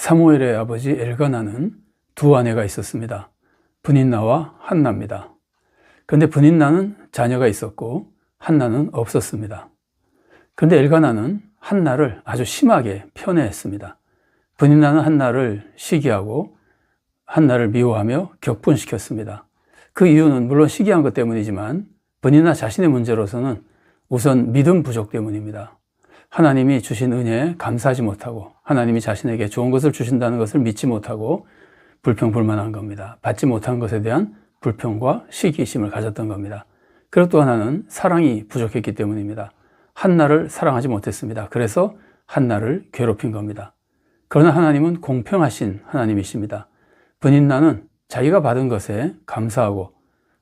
사무엘의 아버지 엘가나는 두 아내가 있었습니다. 브닌나와 한나입니다. 그런데 브닌나는 자녀가 있었고 한나는 없었습니다. 그런데 엘가나는 한나를 아주 심하게 편애했습니다. 브닌나는 한나를 시기하고 한나를 미워하며 격분시켰습니다. 그 이유는 물론 시기한 것 때문이지만 브닌나 자신의 문제로서는 우선 믿음 부족 때문입니다. 하나님이 주신 은혜에 감사하지 못하고 하나님이 자신에게 좋은 것을 주신다는 것을 믿지 못하고 불평불만한 겁니다. 받지 못한 것에 대한 불평과 시기심을 가졌던 겁니다. 그리고 또 하나는 사랑이 부족했기 때문입니다. 한나를 사랑하지 못했습니다. 그래서 한나를 괴롭힌 겁니다. 그러나 하나님은 공평하신 하나님이십니다. 브닌나는 자기가 받은 것에 감사하고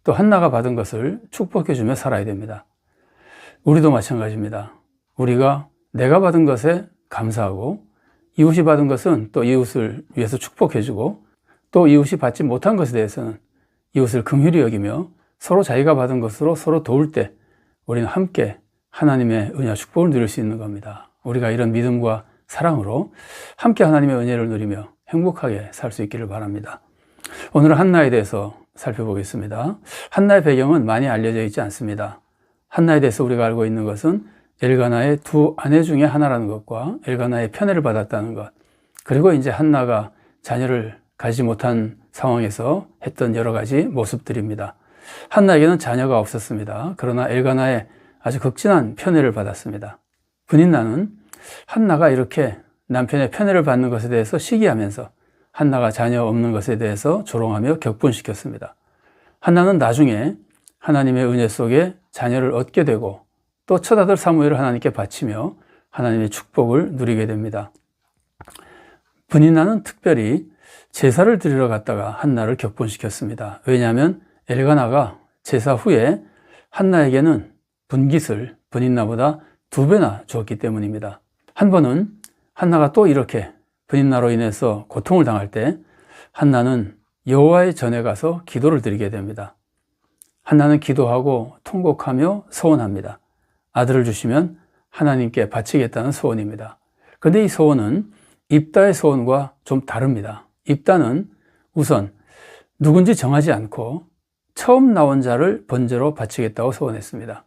또 한나가 받은 것을 축복해주며 살아야 됩니다. 우리도 마찬가지입니다. 우리가 내가 받은 것에 감사하고 이웃이 받은 것은 또 이웃을 위해서 축복해주고 또 이웃이 받지 못한 것에 대해서는 이웃을 긍휼히 여기며 서로 자기가 받은 것으로 서로 도울 때 우리는 함께 하나님의 은혜와 축복을 누릴 수 있는 겁니다. 우리가 이런 믿음과 사랑으로 함께 하나님의 은혜를 누리며 행복하게 살 수 있기를 바랍니다. 오늘은 한나에 대해서 살펴보겠습니다. 한나의 배경은 많이 알려져 있지 않습니다. 한나에 대해서 우리가 알고 있는 것은 엘가나의 두 아내 중에 하나라는 것과 엘가나의 편애를 받았다는 것, 그리고 이제 한나가 자녀를 가지지 못한 상황에서 했던 여러 가지 모습들입니다. 한나에게는 자녀가 없었습니다. 그러나 엘가나의 아주 극진한 편애를 받았습니다. 브닌나는 한나가 이렇게 남편의 편애를 받는 것에 대해서 시기하면서 한나가 자녀 없는 것에 대해서 조롱하며 격분시켰습니다. 한나는 나중에 하나님의 은혜 속에 자녀를 얻게 되고 또 첫 아들 사무엘을 하나님께 바치며 하나님의 축복을 누리게 됩니다. 브닌나는 특별히 제사를 드리러 갔다가 한나를 격분시켰습니다. 왜냐하면 엘가나가 제사 후에 한나에게는 분깃을 브닌나보다 2배나 주었기 때문입니다. 한 번은 한나가 또 이렇게 브닌나로 인해서 고통을 당할 때 한나는 여호와의 전에 가서 기도를 드리게 됩니다. 한나는 기도하고 통곡하며 소원합니다. 아들을 주시면 하나님께 바치겠다는 소원입니다. 그런데 이 소원은 입다의 소원과 좀 다릅니다. 입다는 우선 누군지 정하지 않고 처음 나온 자를 번제로 바치겠다고 소원했습니다.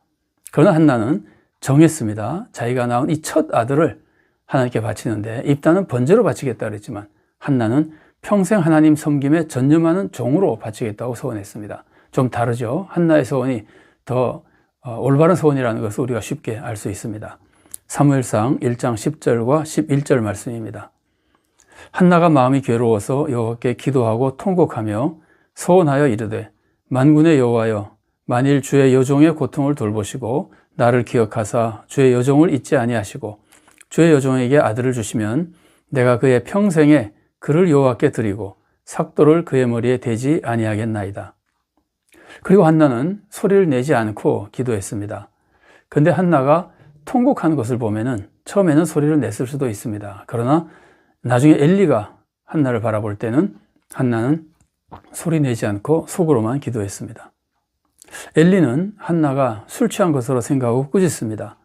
그러나 한나는 정했습니다. 자기가 낳은 이 첫 아들을 하나님께 바치는데 입다는 번제로 바치겠다 그랬지만 한나는 평생 하나님 섬김에 전념하는 종으로 바치겠다고 소원했습니다. 좀 다르죠. 한나의 소원이 더 올바른 소원이라는 것을 우리가 쉽게 알 수 있습니다. 사무엘상 1장 10절과 11절 말씀입니다. 한나가 마음이 괴로워서 여호와께 기도하고 통곡하며 소원하여 이르되 만군의 여호와여 만일 주의 여종의 고통을 돌보시고 나를 기억하사 주의 여종을 잊지 아니하시고 주의 여종에게 아들을 주시면 내가 그의 평생에 그를 여호와께 드리고 삭도를 그의 머리에 대지 아니하겠나이다. 그리고 한나는 소리를 내지 않고 기도했습니다. 그런데 한나가 통곡하는 것을 보면은 처음에는 소리를 냈을 수도 있습니다. 그러나 나중에 엘리가 한나를 바라볼 때는 한나는 소리 내지 않고 속으로만 기도했습니다. 엘리는 한나가 술 취한 것으로 생각하고 꾸짖습니다.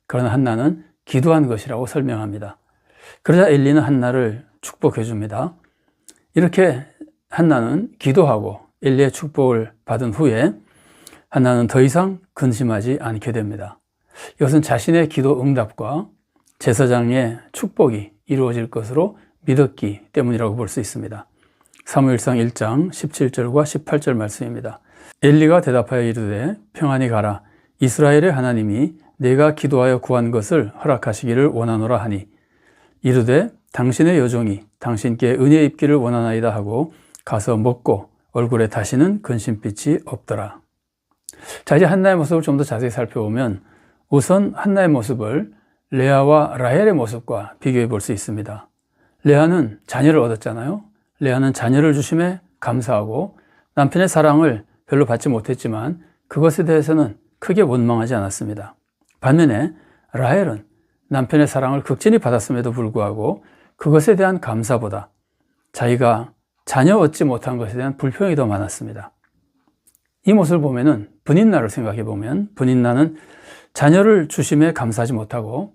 그러나 한나는 기도한 것이라고 설명합니다. 그러자 엘리는 한나를 축복해 줍니다. 이렇게 한나는 기도하고 엘리의 축복을 받은 후에 한나는 더 이상 근심하지 않게 됩니다. 이것은 자신의 기도 응답과 제사장의 축복이 이루어질 것으로 믿었기 때문이라고 볼 수 있습니다. 사무엘상 1장 17절과 18절 말씀입니다. 엘리가 대답하여 이르되 평안히 가라. 이스라엘의 하나님이 내가 기도하여 구한 것을 허락하시기를 원하노라 하니 이르되 당신의 여종이 당신께 은혜 입기를 원하나이다 하고 가서 먹고 얼굴에 다시는 근심빛이 없더라. 자, 이제 한나의 모습을 좀 더 자세히 살펴보면 우선 한나의 모습을 레아와 라헬의 모습과 비교해 볼 수 있습니다. 레아는 자녀를 얻었잖아요. 레아는 자녀를 주심에 감사하고 남편의 사랑을 별로 받지 못했지만 그것에 대해서는 크게 원망하지 않았습니다. 반면에 라헬은 남편의 사랑을 극진히 받았음에도 불구하고 그것에 대한 감사보다 자기가 자녀 얻지 못한 것에 대한 불평이 더 많았습니다. 이 모습을 보면은 브닌나를 생각해 보면 브닌나는 자녀를 주심에 감사하지 못하고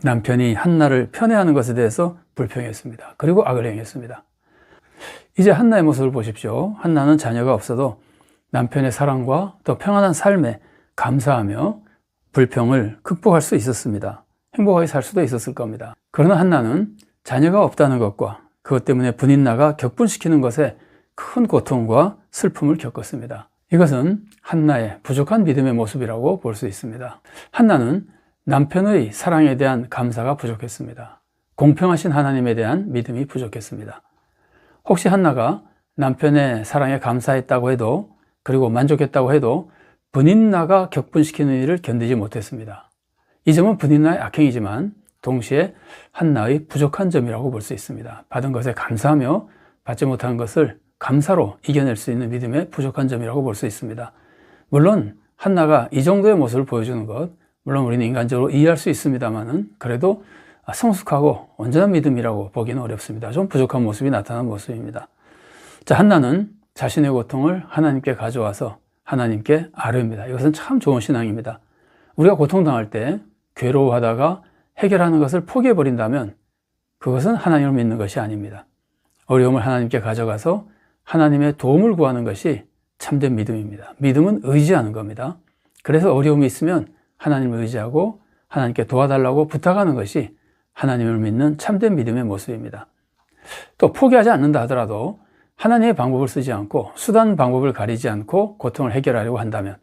남편이 한나를 편애하는 것에 대해서 불평했습니다. 그리고 악을 행했습니다. 이제 한나의 모습을 보십시오. 한나는 자녀가 없어도 남편의 사랑과 또 평안한 삶에 감사하며 불평을 극복할 수 있었습니다. 행복하게 살 수도 있었을 겁니다. 그러나 한나는 자녀가 없다는 것과 그것 때문에 분인나가 격분시키는 것에 큰 고통과 슬픔을 겪었습니다. 이것은 한나의 부족한 믿음의 모습이라고 볼 수 있습니다. 한나는 남편의 사랑에 대한 감사가 부족했습니다. 공평하신 하나님에 대한 믿음이 부족했습니다. 혹시 한나가 남편의 사랑에 감사했다고 해도, 그리고 만족했다고 해도 분인나가 격분시키는 일을 견디지 못했습니다. 이 점은 분인나의 악행이지만 동시에 한나의 부족한 점이라고 볼 수 있습니다. 받은 것에 감사하며 받지 못한 것을 감사로 이겨낼 수 있는 믿음의 부족한 점이라고 볼 수 있습니다. 물론 한나가 이 정도의 모습을 보여주는 것, 물론 우리는 인간적으로 이해할 수 있습니다만은 그래도 성숙하고 온전한 믿음이라고 보기는 어렵습니다. 좀 부족한 모습이 나타난 모습입니다. 자, 한나는 자신의 고통을 하나님께 가져와서 하나님께 아뢰입니다. 이것은 참 좋은 신앙입니다. 우리가 고통당할 때 괴로워하다가 해결하는 것을 포기해버린다면 그것은 하나님을 믿는 것이 아닙니다. 어려움을 하나님께 가져가서 하나님의 도움을 구하는 것이 참된 믿음입니다. 믿음은 의지하는 겁니다. 그래서 어려움이 있으면 하나님을 의지하고 하나님께 도와달라고 부탁하는 것이 하나님을 믿는 참된 믿음의 모습입니다. 또 포기하지 않는다 하더라도 하나님의 방법을 쓰지 않고 수단 방법을 가리지 않고 고통을 해결하려고 한다면,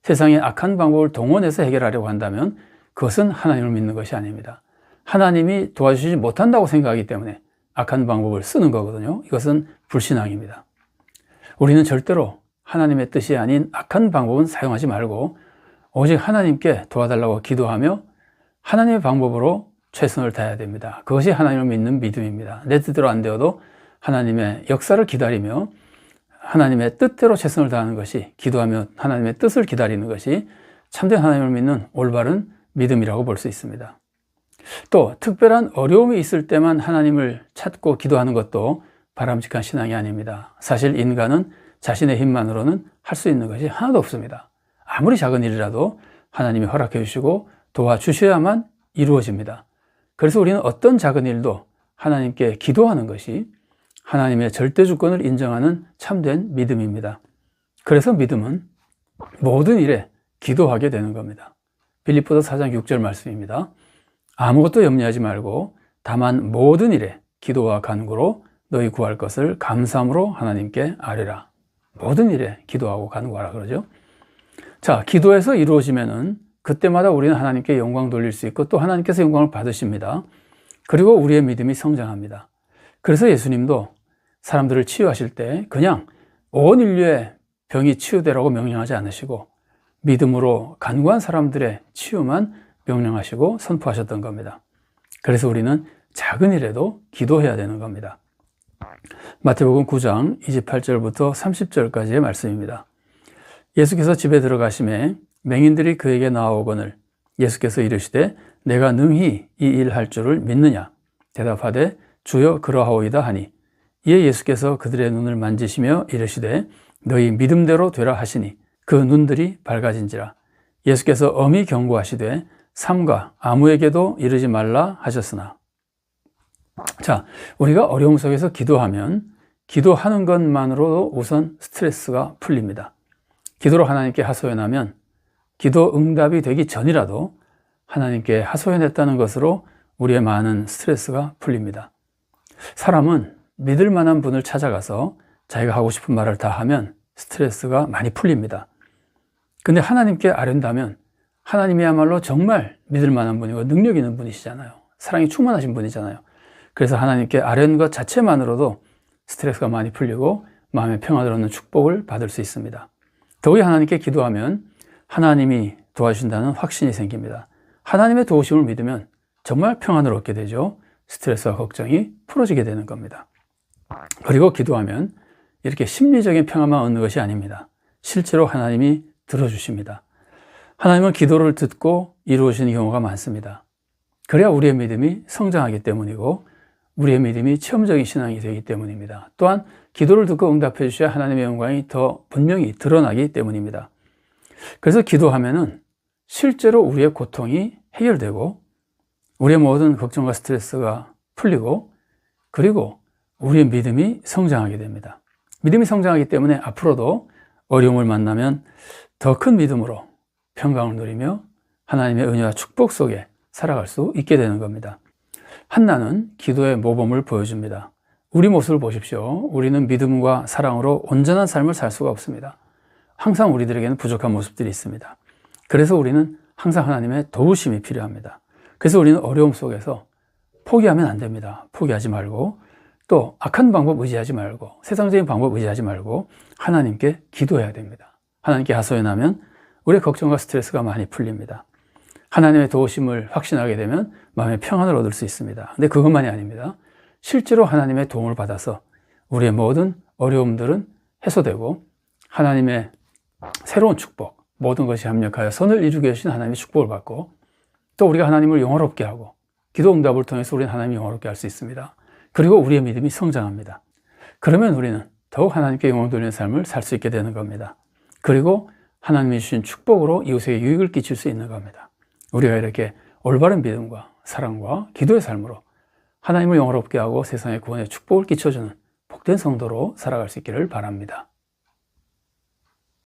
세상의 악한 방법을 동원해서 해결하려고 한다면 그것은 하나님을 믿는 것이 아닙니다. 하나님이 도와주시지 못한다고 생각하기 때문에 악한 방법을 쓰는 거거든요. 이것은 불신앙입니다. 우리는 절대로 하나님의 뜻이 아닌 악한 방법은 사용하지 말고 오직 하나님께 도와달라고 기도하며 하나님의 방법으로 최선을 다해야 됩니다. 그것이 하나님을 믿는 믿음입니다. 내 뜻대로 안 되어도 하나님의 역사를 기다리며 하나님의 뜻대로 최선을 다하는 것이, 기도하며 하나님의 뜻을 기다리는 것이 참된 하나님을 믿는 올바른 믿음이라고 볼 수 있습니다. 또 특별한 어려움이 있을 때만 하나님을 찾고 기도하는 것도 바람직한 신앙이 아닙니다. 사실 인간은 자신의 힘만으로는 할 수 있는 것이 하나도 없습니다. 아무리 작은 일이라도 하나님이 허락해 주시고 도와주셔야만 이루어집니다. 그래서 우리는 어떤 작은 일도 하나님께 기도하는 것이 하나님의 절대 주권을 인정하는 참된 믿음입니다. 그래서 믿음은 모든 일에 기도하게 되는 겁니다. 빌립보서 4장 6절 말씀입니다. 아무것도 염려하지 말고 다만 모든 일에 기도와 간구로 너희 구할 것을 감사함으로 하나님께 아뢰라. 모든 일에 기도하고 간구하라 그러죠. 자, 기도에서 이루어지면은 그때마다 우리는 하나님께 영광 돌릴 수 있고 또 하나님께서 영광을 받으십니다. 그리고 우리의 믿음이 성장합니다. 그래서 예수님도 사람들을 치유하실 때 그냥 온 인류의 병이 치유되라고 명령하지 않으시고 믿음으로 간구한 사람들의 치유만 명령하시고 선포하셨던 겁니다. 그래서 우리는 작은 일에도 기도해야 되는 겁니다. 마태복음 9장 28절부터 30절까지의 말씀입니다. 예수께서 집에 들어가심에 맹인들이 그에게 나아오거늘 예수께서 이르시되 내가 능히 이 일 할 줄을 믿느냐? 대답하되 주여 그러하오이다 하니 이에 예수께서 그들의 눈을 만지시며 이르시되 너희 믿음대로 되라 하시니 그 눈들이 밝아진지라. 예수께서 엄히 경고하시되 삼가 아무에게도 이르지 말라 하셨으나. 자, 우리가 어려움 속에서 기도하면 기도하는 것만으로도 우선 스트레스가 풀립니다. 기도로 하나님께 하소연하면 기도 응답이 되기 전이라도 하나님께 하소연했다는 것으로 우리의 많은 스트레스가 풀립니다. 사람은 믿을 만한 분을 찾아가서 자기가 하고 싶은 말을 다 하면 스트레스가 많이 풀립니다. 근데 하나님께 아뢰다면 하나님이야말로 정말 믿을 만한 분이고 능력 있는 분이시잖아요. 사랑이 충만하신 분이잖아요. 그래서 하나님께 아뢰는 것 자체만으로도 스트레스가 많이 풀리고 마음의 평안을 얻는 축복을 받을 수 있습니다. 더욱이 하나님께 기도하면 하나님이 도와주신다는 확신이 생깁니다. 하나님의 도우심을 믿으면 정말 평안을 얻게 되죠. 스트레스와 걱정이 풀어지게 되는 겁니다. 그리고 기도하면 이렇게 심리적인 평안만 얻는 것이 아닙니다. 실제로 하나님이 들어주십니다. 하나님은 기도를 듣고 이루어지는 경우가 많습니다. 그래야 우리의 믿음이 성장하기 때문이고 우리의 믿음이 체험적인 신앙이 되기 때문입니다. 또한 기도를 듣고 응답해 주셔야 하나님의 영광이 더 분명히 드러나기 때문입니다. 그래서 기도하면은 실제로 우리의 고통이 해결되고 우리의 모든 걱정과 스트레스가 풀리고 그리고 우리의 믿음이 성장하게 됩니다. 믿음이 성장하기 때문에 앞으로도 어려움을 만나면 더 큰 믿음으로 평강을 누리며 하나님의 은혜와 축복 속에 살아갈 수 있게 되는 겁니다. 한나는 기도의 모범을 보여줍니다. 우리 모습을 보십시오. 우리는 믿음과 사랑으로 온전한 삶을 살 수가 없습니다. 항상 우리들에게는 부족한 모습들이 있습니다. 그래서 우리는 항상 하나님의 도우심이 필요합니다. 그래서 우리는 어려움 속에서 포기하면 안 됩니다. 포기하지 말고 또 악한 방법 의지하지 말고 세상적인 방법 의지하지 말고 하나님께 기도해야 됩니다. 하나님께 하소연하면 우리의 걱정과 스트레스가 많이 풀립니다. 하나님의 도우심을 확신하게 되면 마음의 평안을 얻을 수 있습니다. 근데 그것만이 아닙니다. 실제로 하나님의 도움을 받아서 우리의 모든 어려움들은 해소되고 하나님의 새로운 축복, 모든 것이 합력하여 선을 이루게 하신 하나님의 축복을 받고 또 우리가 하나님을 영화롭게 하고 기도 응답을 통해서 우리는 하나님을 영화롭게 할 수 있습니다. 그리고 우리의 믿음이 성장합니다. 그러면 우리는 더욱 하나님께 영광 돌리는 삶을 살 수 있게 되는 겁니다. 그리고 하나님이 주신 축복으로 이웃에게 유익을 끼칠 수 있는 겁니다. 우리가 이렇게 올바른 믿음과 사랑과 기도의 삶으로 하나님을 영화롭게 하고 세상에 구원의 축복을 끼쳐주는 복된 성도로 살아갈 수 있기를 바랍니다.